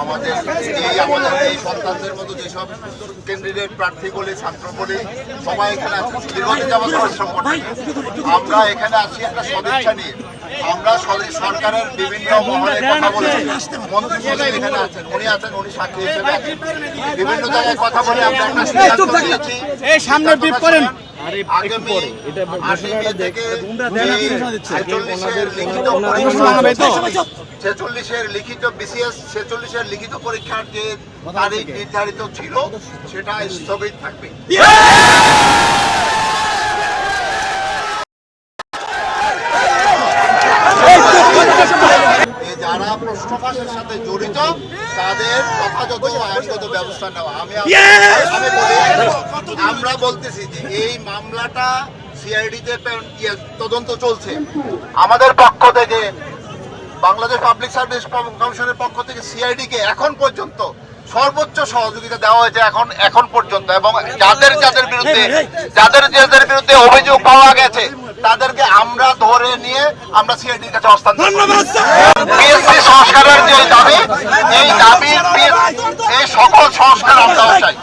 আমাদের এই সন্তানদের মতো যেসব ক্যান্ডিডেট প্রার্থী বলে ছাত্র বলে সবাই এখানে আছে দীর্ঘদিন যাবত পরিশ্রম করছে। আমরা এখানে আছি একটা সদিচ্ছা নিয়ে। আমরা সরকারের বিভিন্ন মহলে কথা বলেছি, মন্ত্রী মহোদয় এখানে আছেন, উনি সাক্ষী হিসেবে আছেন। বিভিন্ন জায়গায় কথা বলে আমরা একটা সিদ্ধান্ত নিয়েছি। আগামী 8 মে থেকে 46-এর লিখিত BCS 46-এর লিখিত পরীক্ষার যে তারিখ নির্ধারিত ছিল সেটা স্থগিত থাকবে। যারা প্রশ্ন ফাঁসের সাথে জড়িত তাদের যথাযথ আইনগত ব্যবস্থা নেওয়া। আমরা বলতেছি যে এই মামলাটা সিআইডিতে তদন্ত চলছে। আমাদের পক্ষ থেকে বাংলাদেশ পাবলিক সার্ভিস কমিশনের পক্ষ থেকে সিআইডিকে এখন পর্যন্ত সর্বোচ্চ সহযোগিতা দেওয়া হয়েছে এখন পর্যন্ত, এবং যাদের বিরুদ্ধে অভিযোগ পাওয়া গেছে তাদেরকে আমরা ধরে নিয়ে আমরা সিআইডির কাছে হস্তান্তর পিএসসি সংস্কারের যে দাবি, এই সকল সংস্কার আমরাও চাই।